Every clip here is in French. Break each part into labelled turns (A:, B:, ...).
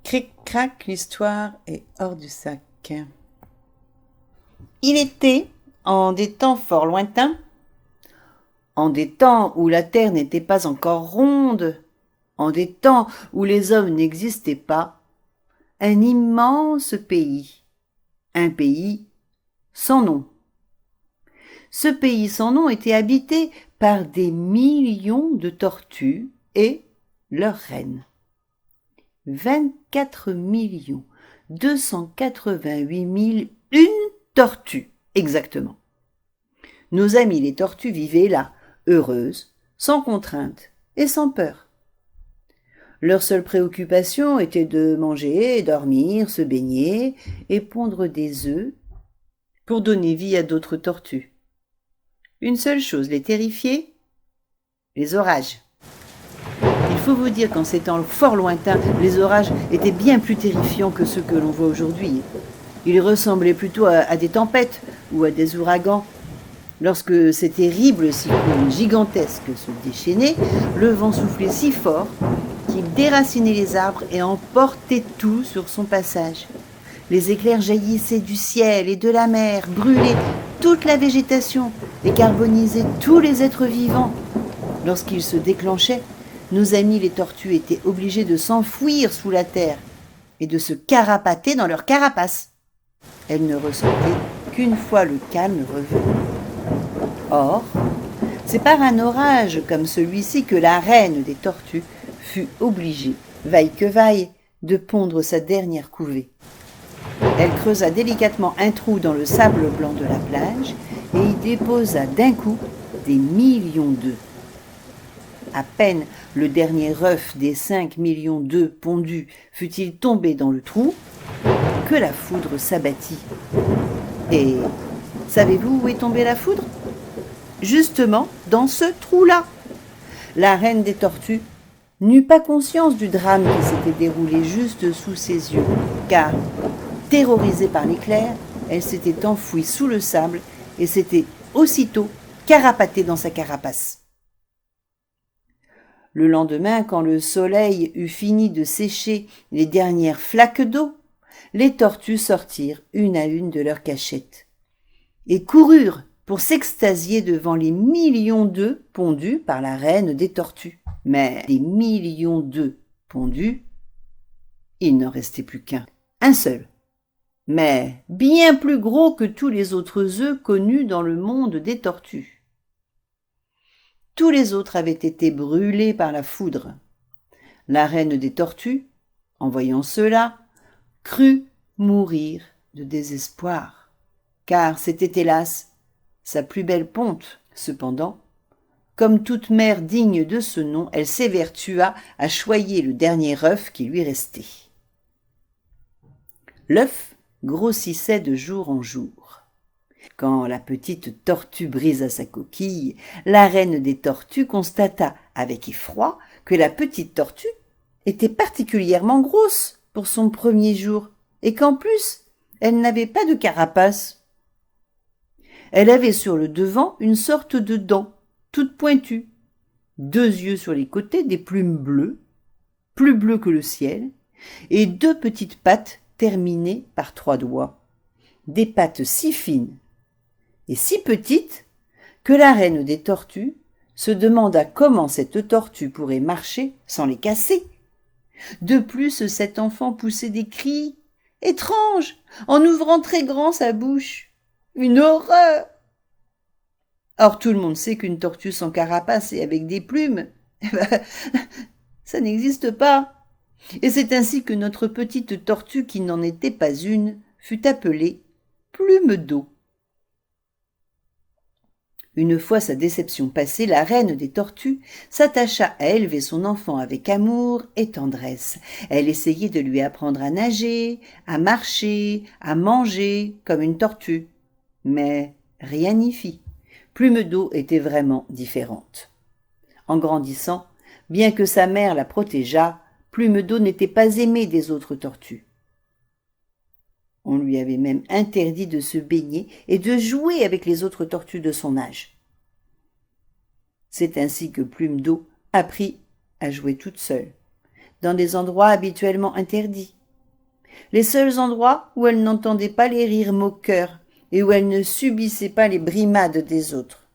A: Cric-crac, l'histoire est hors du sac. Il était, en des temps fort lointains, en des temps où la terre n'était pas encore ronde, en des temps où les hommes n'existaient pas, un immense pays, un pays sans nom. Ce pays sans nom était habité par des millions de tortues et leur reine. 24 288 001 tortues, exactement. Nos amis les tortues vivaient là, heureuses, sans contrainte et sans peur. Leur seule préoccupation était de manger, dormir, se baigner et pondre des œufs pour donner vie à d'autres tortues. Une seule chose les terrifiait, les orages. Il faut vous dire qu'en ces temps fort lointains, les orages étaient bien plus terrifiants que ceux que l'on voit aujourd'hui. Ils ressemblaient plutôt à des tempêtes ou à des ouragans. Lorsque ces terribles cyclones gigantesques se déchaînaient, le vent soufflait si fort qu'il déracinait les arbres et emportait tout sur son passage. Les éclairs jaillissaient du ciel et de la mer, brûlaient toute la végétation et carbonisaient tous les êtres vivants. Lorsqu'ils se déclenchaient, nos amis les tortues étaient obligés de s'enfouir sous la terre et de se carapater dans leur carapace. Elles ne ressentaient qu'une fois le calme revenu. Or, c'est par un orage comme celui-ci que la reine des tortues fut obligée, vaille que vaille, de pondre sa dernière couvée. Elle creusa délicatement un trou dans le sable blanc de la plage et y déposa d'un coup des millions d'œufs. À peine le dernier œuf des 5 millions d'œufs pondus fut-il tombé dans le trou, que la foudre s'abattit. Et savez-vous où est tombée la foudre ? Justement dans ce trou-là. La reine des tortues n'eut pas conscience du drame qui s'était déroulé juste sous ses yeux, car, terrorisée par l'éclair, elle s'était enfouie sous le sable et s'était aussitôt carapatée dans sa carapace. Le lendemain, quand le soleil eut fini de sécher les dernières flaques d'eau, les tortues sortirent une à une de leur cachette et coururent pour s'extasier devant les millions d'œufs pondus par la reine des tortues. Mais des millions d'œufs pondus, il n'en restait plus qu'un, un seul, mais bien plus gros que tous les autres œufs connus dans le monde des tortues. Tous les autres avaient été brûlés par la foudre. La reine des tortues, en voyant cela, crut mourir de désespoir, car c'était hélas sa plus belle ponte. Cependant, comme toute mère digne de ce nom, elle s'évertua à choyer le dernier œuf qui lui restait. L'œuf grossissait de jour en jour. Quand la petite tortue brisa sa coquille, la reine des tortues constata avec effroi que la petite tortue était particulièrement grosse pour son premier jour et qu'en plus, elle n'avait pas de carapace. Elle avait sur le devant une sorte de dent, toute pointue, 2 yeux sur les côtés, des plumes bleues, plus bleues que le ciel, et 2 petites pattes terminées par 3 doigts, des pattes si fines et si petites que la reine des tortues se demanda comment cette tortue pourrait marcher sans les casser. De plus, cet enfant poussait des cris étranges en ouvrant très grand sa bouche. Une horreur! Or, tout le monde sait qu'une tortue sans carapace et avec des plumes, ça n'existe pas. Et c'est ainsi que notre petite tortue, qui n'en était pas une, fut appelée Plume d'eau. Une fois sa déception passée, la reine des tortues s'attacha à élever son enfant avec amour et tendresse. Elle essayait de lui apprendre à nager, à marcher, à manger comme une tortue. Mais rien n'y fit. Plume d'eau était vraiment différente. En grandissant, bien que sa mère la protégeât, Plume d'eau n'était pas aimée des autres tortues. On lui avait même interdit de se baigner et de jouer avec les autres tortues de son âge. C'est ainsi que Plume d'eau apprit à jouer toute seule, dans des endroits habituellement interdits, les seuls endroits où elle n'entendait pas les rires moqueurs et où elle ne subissait pas les brimades des autres.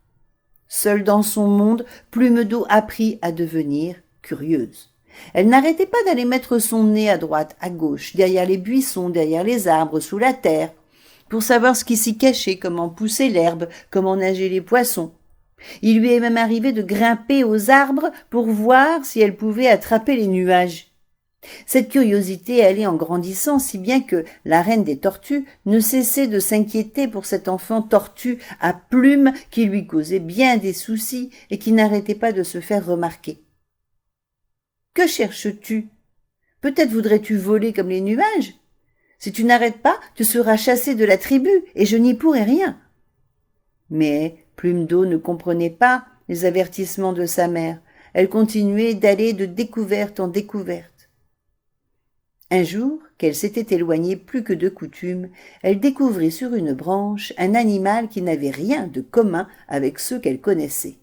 A: Seule dans son monde, Plume d'eau apprit à devenir curieuse. Elle n'arrêtait pas d'aller mettre son nez à droite, à gauche, derrière les buissons, derrière les arbres, sous la terre, pour savoir ce qui s'y cachait, comment pousser l'herbe, comment nager les poissons. Il lui est même arrivé de grimper aux arbres pour voir si elle pouvait attraper les nuages. Cette curiosité allait en grandissant si bien que la reine des tortues ne cessait de s'inquiéter pour cet enfant tortue à plumes qui lui causait bien des soucis et qui n'arrêtait pas de se faire remarquer. « Que cherches-tu ? Peut-être voudrais-tu voler comme les nuages ? Si tu n'arrêtes pas, tu seras chassé de la tribu et je n'y pourrai rien. » Mais Plume d'eau ne comprenait pas les avertissements de sa mère. Elle continuait d'aller de découverte en découverte. Un jour, qu'elle s'était éloignée plus que de coutume, elle découvrit sur une branche un animal qui n'avait rien de commun avec ceux qu'elle connaissait.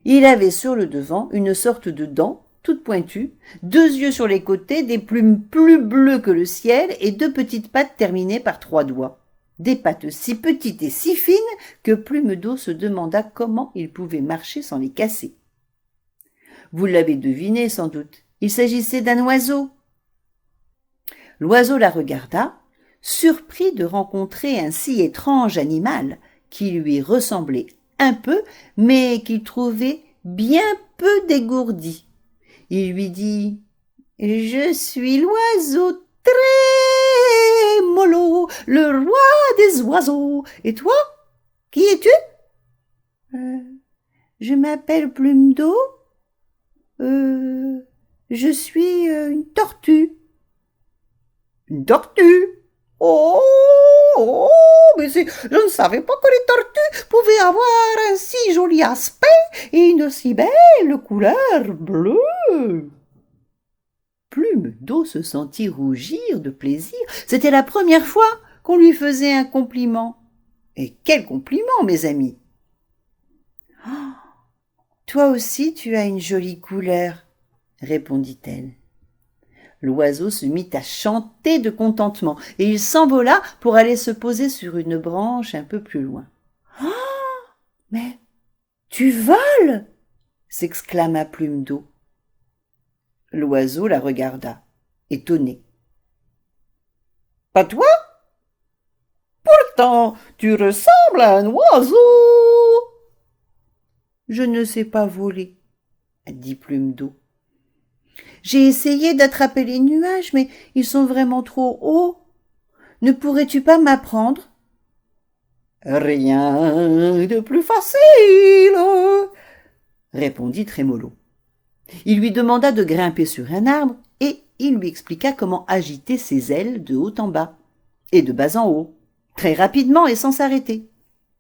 A: Il avait sur le devant une sorte de dent, toute pointue, 2 yeux sur les côtés, des plumes plus bleues que le ciel et 2 petites pattes terminées par 3 doigts. Des pattes si petites et si fines que Plume d'eau se demanda comment il pouvait marcher sans les casser. Vous l'avez deviné sans doute, il s'agissait d'un oiseau. L'oiseau la regarda, surpris de rencontrer un si étrange animal qui lui ressemblait un peu, mais qu'il trouvait bien peu dégourdi. Il lui dit « Je suis l'oiseau Trémolo, le roi des oiseaux. Et toi, qui es-tu ?»« Je m'appelle Plume d'eau. Je suis une tortue. » « Une tortue ? Oh, mais je ne savais pas que les tortues pouvaient avoir un si joli aspect et une si belle couleur bleue. » Plume d'eau se sentit rougir de plaisir. C'était la première fois qu'on lui faisait un compliment. Et quel compliment, mes amis !« Oh, toi aussi tu as une jolie couleur, répondit-elle. L'oiseau se mit à chanter de contentement et il s'envola pour aller se poser sur une branche un peu plus loin. « Ah, mais tu voles !» s'exclama Plume d'eau. L'oiseau la regarda, étonné. « Pas toi ? Pourtant, tu ressembles à un oiseau !»« Je ne sais pas voler, » dit Plume d'eau. J'ai essayé d'attraper les nuages, mais ils sont vraiment trop hauts. Ne pourrais-tu pas m'apprendre ? Rien de plus facile, répondit Trémolo. Il lui demanda de grimper sur un arbre et il lui expliqua comment agiter ses ailes de haut en bas et de bas en haut, très rapidement et sans s'arrêter.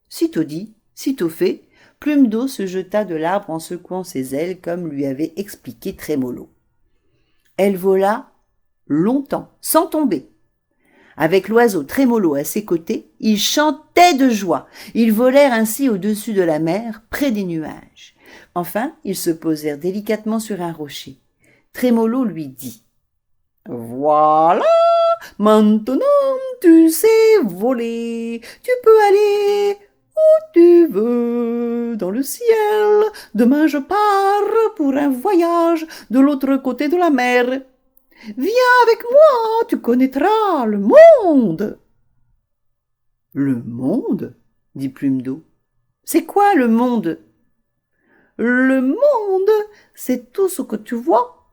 A: Sitôt dit, sitôt fait, Plume d'eau se jeta de l'arbre en secouant ses ailes comme lui avait expliqué Trémolo. Elle vola longtemps, sans tomber. Avec l'oiseau Trémolo à ses côtés, ils chantaient de joie. Ils volèrent ainsi au-dessus de la mer, près des nuages. Enfin, ils se posèrent délicatement sur un rocher. Trémolo lui dit « Voilà, maintenant tu sais voler. Tu peux aller où tu veux dans le ciel. Demain je pars pour un voyage de l'autre côté de la mer. Viens avec moi, tu connaîtras le monde. » « Le monde ?» dit Plume d'eau. « C'est quoi le monde ?»« Le monde, c'est tout ce que tu vois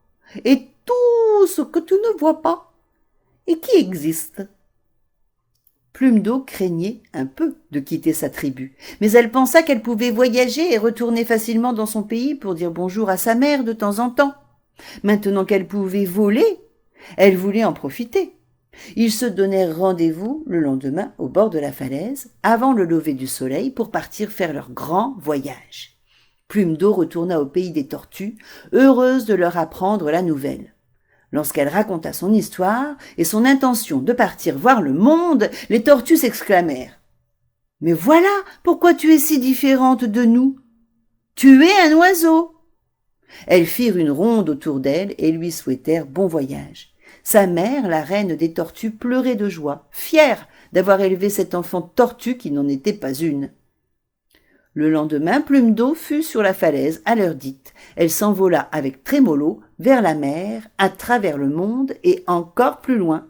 A: et tout ce que tu ne vois pas et qui existe. » Plume d'eau craignait un peu de quitter sa tribu, mais elle pensa qu'elle pouvait voyager et retourner facilement dans son pays pour dire bonjour à sa mère de temps en temps. Maintenant qu'elle pouvait voler, elle voulait en profiter. Ils se donnèrent rendez-vous le lendemain au bord de la falaise, avant le lever du soleil, pour partir faire leur grand voyage. Plume d'eau retourna au pays des tortues, heureuse de leur apprendre la nouvelle. Lorsqu'elle raconta son histoire et son intention de partir voir le monde, les tortues s'exclamèrent. « Mais voilà pourquoi tu es si différente de nous. Tu es un oiseau !» Elles firent une ronde autour d'elle et lui souhaitèrent bon voyage. Sa mère, la reine des tortues, pleurait de joie, fière d'avoir élevé cette enfant tortue qui n'en était pas une. Le lendemain, Plume d'eau fut sur la falaise à l'heure dite. Elle s'envola avec trémolo vers la mer, à travers le monde et encore plus loin.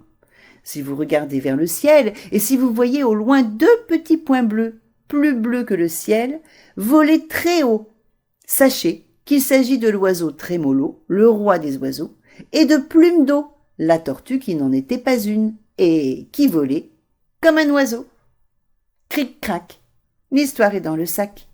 A: Si vous regardez vers le ciel et si vous voyez au loin 2 petits points bleus, plus bleus que le ciel, voler très haut, sachez qu'il s'agit de l'oiseau Trémolo, le roi des oiseaux, et de Plume d'eau, la tortue qui n'en était pas une, et qui volait comme un oiseau. Cric-crac, l'histoire est dans le sac.